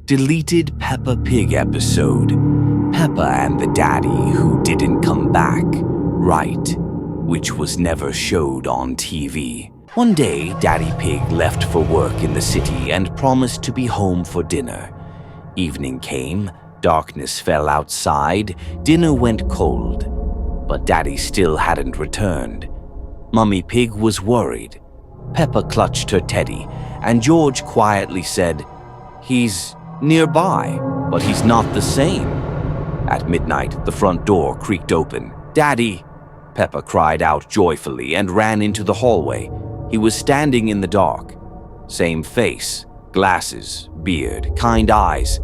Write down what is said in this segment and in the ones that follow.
Deleted Peppa Pig episode, Peppa and the Daddy Who Didn't Come Back, right, which was never showed on TV. One day, Daddy Pig left for work in the city and promised to be home for dinner. Evening came, darkness fell outside, dinner went cold, but Daddy still hadn't returned. Mummy Pig was worried. Peppa clutched her teddy, and George quietly said, "He's nearby, but he's not the same." At midnight, the front door creaked open. "Daddy!" Peppa cried out joyfully and ran into the hallway. He was standing in the dark. Same face, glasses, beard, kind eyes.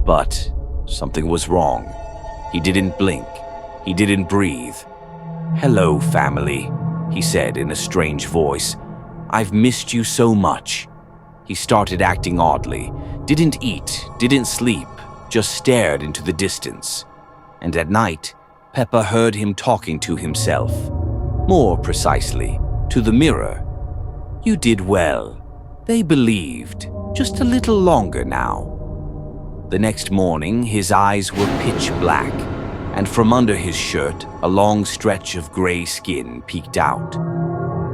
But something was wrong. He didn't blink. He didn't breathe. "Hello, family," he said in a strange voice. "I've missed you so much." He started acting oddly. Didn't eat, didn't sleep, just stared into the distance. And at night, Peppa heard him talking to himself. More precisely, to the mirror. "You did well. They believed. Just a little longer now." The next morning, his eyes were pitch black, and from under his shirt, a long stretch of gray skin peeked out.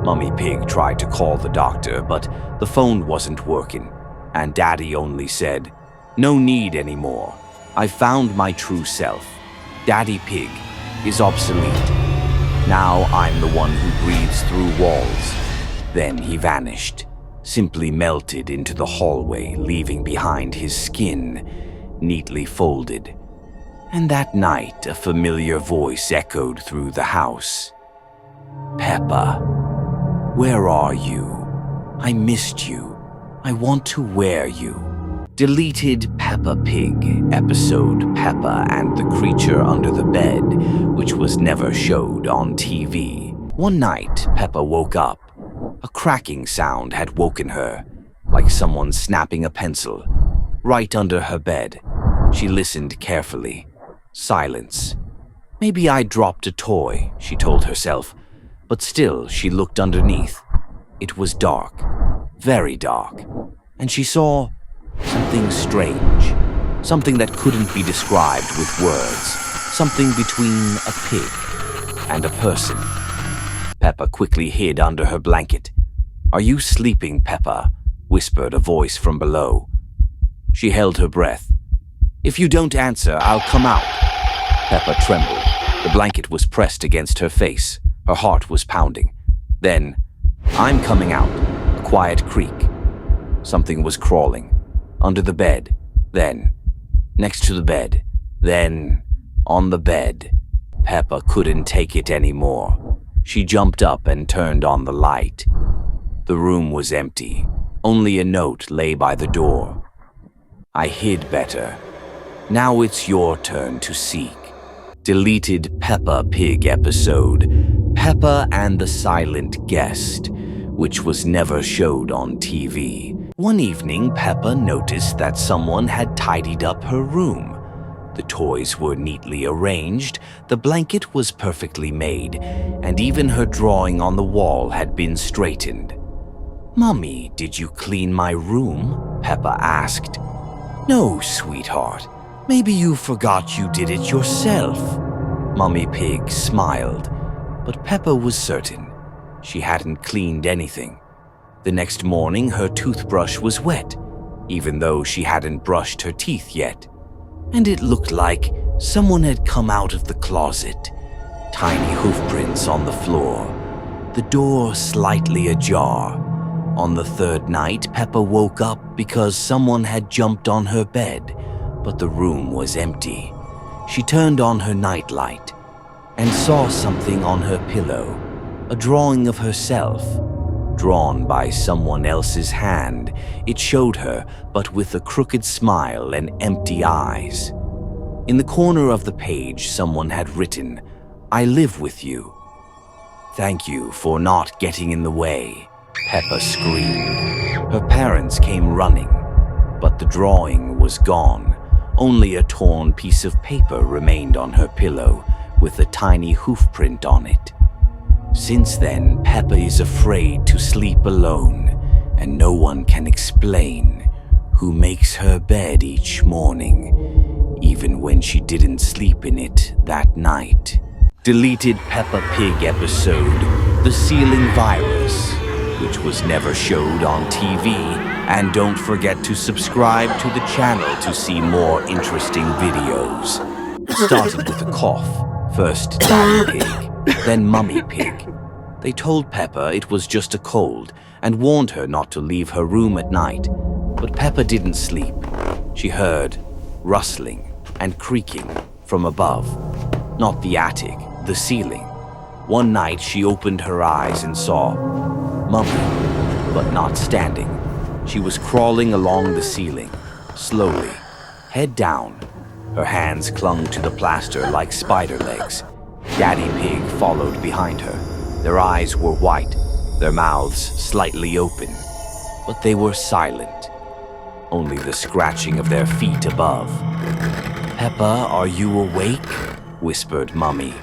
Mummy Pig tried to call the doctor, but the phone wasn't working, and Daddy only said, "No need anymore. I found my true self. Daddy Pig is obsolete. Now I'm the one who breathes through walls." Then he vanished, simply melted into the hallway, leaving behind his skin, neatly folded. And that night, a familiar voice echoed through the house. "Peppa, where are you? I missed you. I want to wear you." Deleted Peppa Pig episode, Peppa and the Creature Under the Bed, which was never showed on TV. One night, Peppa woke up. A cracking sound had woken her, like someone snapping a pencil. Right under her bed, she listened carefully. Silence. "Maybe I dropped a toy," she told herself, but still she looked underneath. It was dark, very dark, and she saw something strange, something that couldn't be described with words, something between a pig and a person. Peppa quickly hid under her blanket. "Are you sleeping, Peppa?" whispered a voice from below. She held her breath. "If you don't answer, I'll come out." Peppa trembled. The blanket was pressed against her face. Her heart was pounding. Then, "I'm coming out." A quiet creak. Something was crawling. Under the bed. Then, next to the bed. Then, on the bed. Peppa couldn't take it anymore. She jumped up and turned on the light. The room was empty. Only a note lay by the door. "I hid better. Now it's your turn to seek." Deleted Peppa Pig episode, Peppa and the Silent Guest, which was never showed on TV. One evening, Peppa noticed that someone had tidied up her room. The toys were neatly arranged, the blanket was perfectly made, and even her drawing on the wall had been straightened. "Mummy, did you clean my room?" Peppa asked. "No, sweetheart. Maybe you forgot you did it yourself." Mummy Pig smiled, but Peppa was certain she hadn't cleaned anything. The next morning, her toothbrush was wet, even though she hadn't brushed her teeth yet. And it looked like someone had come out of the closet. Tiny hoofprints on the floor. The door slightly ajar. On the third night, Peppa woke up because someone had jumped on her bed, but the room was empty. She turned on her nightlight and saw something on her pillow, a drawing of herself, drawn by someone else's hand. It showed her, but with a crooked smile and empty eyes. In the corner of the page, someone had written, "I live with you." "Thank you for not getting in the way," Peppa screamed. Her parents came running, but the drawing was gone. Only a torn piece of paper remained on her pillow, with a tiny hoofprint on it. Since then, Peppa is afraid to sleep alone, and no one can explain who makes her bed each morning, even when she didn't sleep in it that night. Deleted Peppa Pig episode, The Ceiling Virus, which was never showed on TV. And don't forget to subscribe to the channel to see more interesting videos. It started with a cough. First Daddy Pig, then Mummy Pig. They told Peppa it was just a cold and warned her not to leave her room at night. But Peppa didn't sleep. She heard rustling and creaking from above. Not the attic, the ceiling. One night she opened her eyes and saw Mummy, but not standing. She was crawling along the ceiling, slowly, head down. Her hands clung to the plaster like spider legs. Daddy Pig followed behind her. Their eyes were white, their mouths slightly open, but they were silent. Only the scratching of their feet above. "Peppa, are you awake?" whispered Mummy,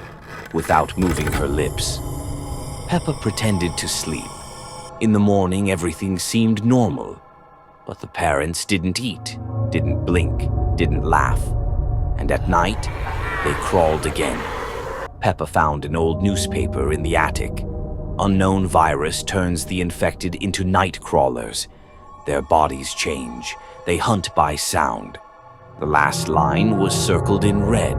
without moving her lips. Peppa pretended to sleep. In the morning, everything seemed normal, but the parents didn't eat, didn't blink, didn't laugh. And at night, they crawled again. Peppa found an old newspaper in the attic. Unknown virus turns the infected into night crawlers. Their bodies change. They hunt by sound. The last line was circled in red.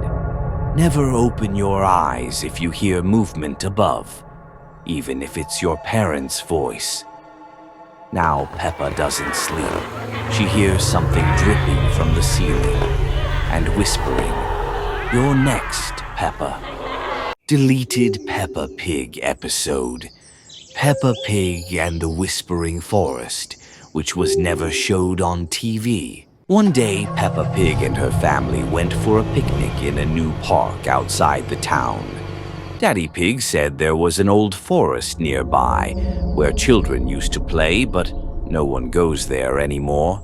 Never open your eyes if you hear movement above, even if it's your parents' voice. Now Peppa doesn't sleep. She hears something dripping from the ceiling and whispering, "You're next, Peppa." Deleted Peppa Pig episode, Peppa Pig and the Whispering Forest, which was never showed on TV. One day, Peppa Pig and her family went for a picnic in a new park outside the town. Daddy Pig said there was an old forest nearby where children used to play, but no one goes there anymore.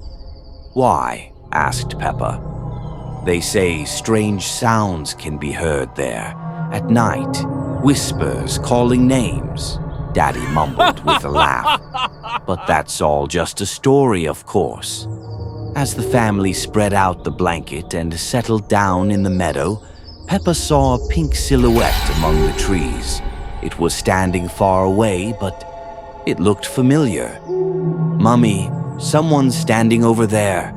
"Why?" asked Peppa. "They say strange sounds can be heard there. At night, whispers calling names," Daddy mumbled with a laugh. "But that's all just a story, of course." As the family spread out the blanket and settled down in the meadow, Peppa saw a pink silhouette among the trees. It was standing far away, but it looked familiar. "Mummy, someone's standing over there."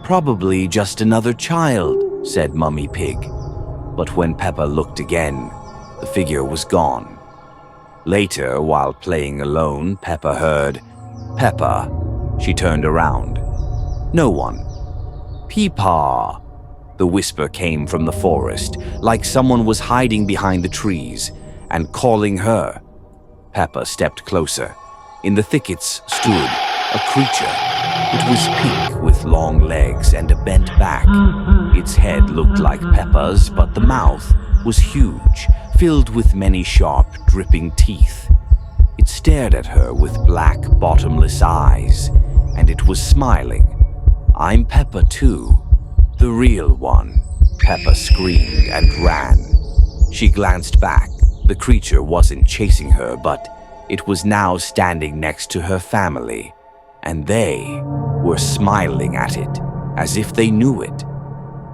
"Probably just another child," said Mummy Pig. But when Peppa looked again, the figure was gone. Later, while playing alone, Peppa heard, "Peppa." She turned around. No one. "Peepaw." The whisper came from the forest, like someone was hiding behind the trees and calling her. Peppa stepped closer. In the thickets stood a creature. It was pink with long legs and a bent back. Its head looked like Peppa's, but the mouth was huge, filled with many sharp, dripping teeth. It stared at her with black, bottomless eyes, and it was smiling. "I'm Peppa too. The real one." Peppa screamed and ran. She glanced back. The creature wasn't chasing her, but it was now standing next to her family, and they were smiling at it as if they knew it.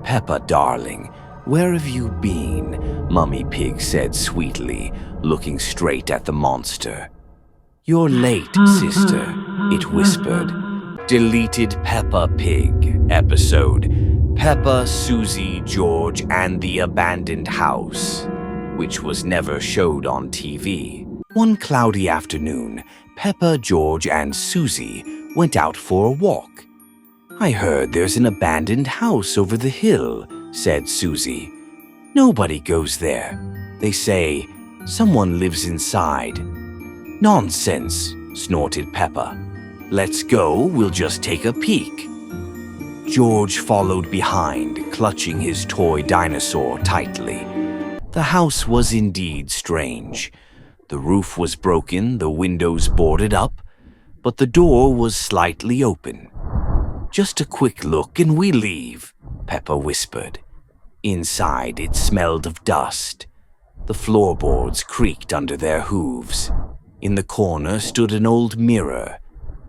"Peppa, darling, where have you been?" Mummy Pig said sweetly, looking straight at the monster. "You're late, sister," it whispered. Deleted Peppa Pig episode, Peppa, Susie, George, and the Abandoned House, which was never showed on TV. One cloudy afternoon, Peppa, George, and Susie went out for a walk. "I heard there's an abandoned house over the hill," said Susie. "Nobody goes there. They say someone lives inside." "Nonsense," snorted Peppa. "Let's go, we'll just take a peek." George followed behind, clutching his toy dinosaur tightly. The house was indeed strange. The roof was broken, the windows boarded up, but the door was slightly open. "Just a quick look and we leave," Peppa whispered. Inside, it smelled of dust. The floorboards creaked under their hooves. In the corner stood an old mirror,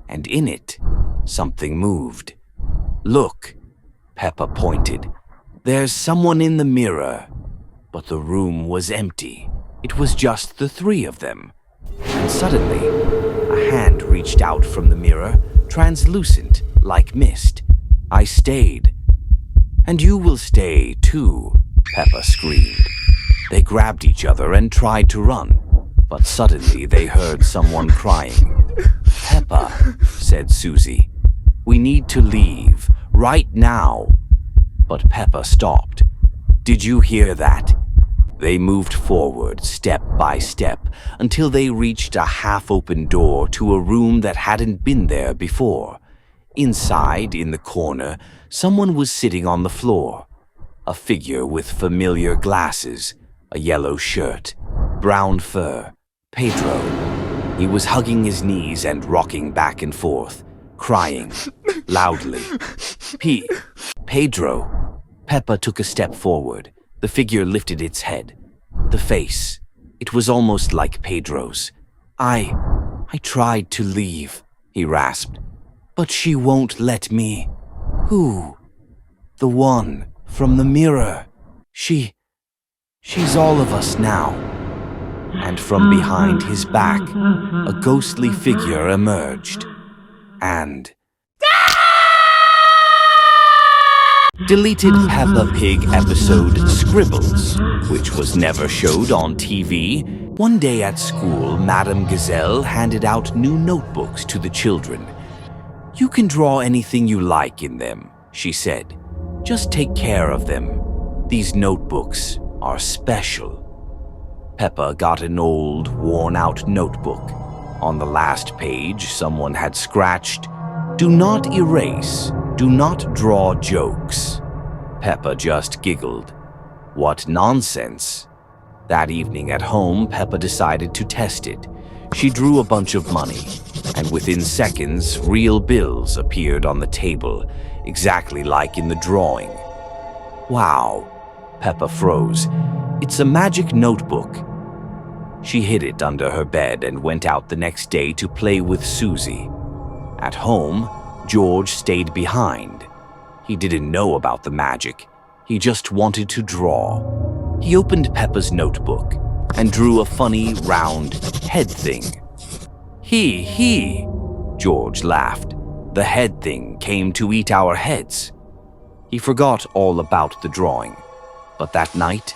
and in it, something moved. Look, Peppa pointed. There's someone in the mirror. But the room was empty. It was just the three of them. And suddenly, a hand reached out from the mirror, translucent like mist. I stayed. And you will stay too, Peppa screamed. They grabbed each other and tried to run, but suddenly they heard someone crying. Peppa, said Susie, we need to leave, right now. But Peppa stopped. Did you hear that? They moved forward, step by step, until they reached a half-open door to a room that hadn't been there before. Inside, in the corner, someone was sitting on the floor. A figure with familiar glasses, a yellow shirt, brown fur. Pedro. He was hugging his knees and rocking back and forth, crying loudly. Pedro. Peppa took a step forward. The figure lifted its head. The face. It was almost like Pedro's. I tried to leave, he rasped. But she won't let me. Who? The one from the mirror. She's all of us now. And from behind his back, a ghostly figure emerged. And deleted Peppa Pig episode Scribbles, which was never showed on TV. One day at school, Madame Gazelle handed out new notebooks to the children. You can draw anything you like in them, she said. Just take care of them. These notebooks are special. Peppa got an old, worn-out notebook. On the last page, someone had scratched, "Do not erase. Do not draw jokes." Peppa just giggled. What nonsense. That evening at home, Peppa decided to test it. She drew a bunch of money, and within seconds, real bills appeared on the table, exactly like in the drawing. Wow, Peppa froze. It's a magic notebook. She hid it under her bed and went out the next day to play with Susie. At home, George stayed behind. He didn't know about the magic. He just wanted to draw. He opened Peppa's notebook and drew a funny, round head thing. He, George laughed. The head thing came to eat our heads. He forgot all about the drawing. But that night,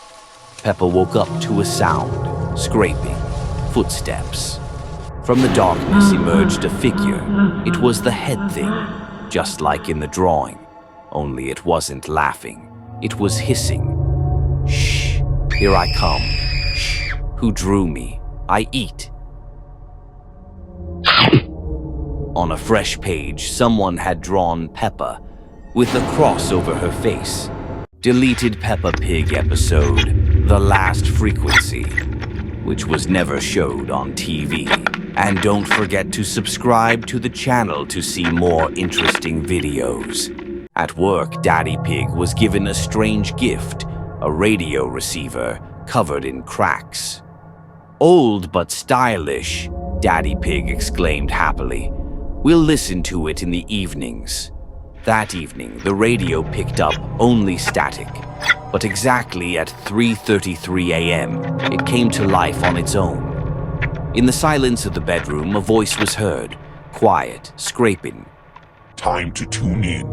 Peppa woke up to a sound, scraping, footsteps. From the darkness emerged a figure. It was the head thing, just like in the drawing, only it wasn't laughing. It was hissing. Shh, here I come. Shh, who drew me? I eat. On a fresh page, someone had drawn Peppa with a cross over her face. Deleted Peppa Pig episode, The Last Frequency, which was never showed on TV. And don't forget to subscribe to the channel to see more interesting videos. At work, Daddy Pig was given a strange gift, a radio receiver covered in cracks. Old but stylish, Daddy Pig exclaimed happily. We'll listen to it in the evenings. That evening, the radio picked up only static, but exactly at 3:33 a.m., it came to life on its own. In the silence of the bedroom, a voice was heard, quiet, scraping. Time to tune in.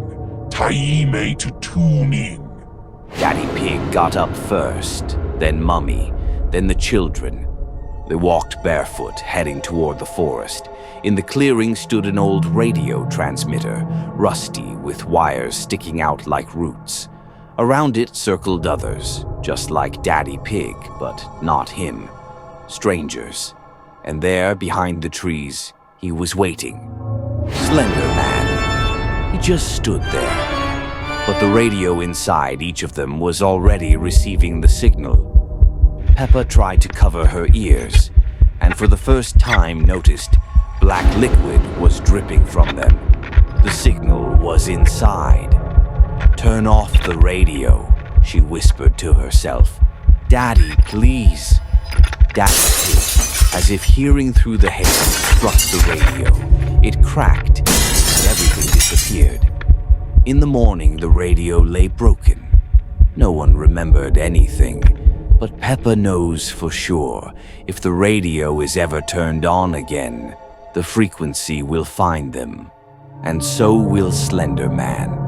Time to tune in. Daddy Pig got up first, then Mummy, then the children. They walked barefoot, heading toward the forest. In the clearing stood an old radio transmitter, rusty with wires sticking out like roots. Around it circled others, just like Daddy Pig, but not him. Strangers. And there, behind the trees, he was waiting. Slender Man. He just stood there. But the radio inside each of them was already receiving the signal. Peppa tried to cover her ears, and for the first time noticed black liquid was dripping from them. The signal was inside. Turn off the radio, she whispered to herself. Daddy, please. Daddy Pig, as if hearing through the haze, struck the radio. It cracked, and everything disappeared. In the morning, the radio lay broken. No one remembered anything, but Peppa knows for sure if the radio is ever turned on again, the frequency will find them, and so will Slender Man.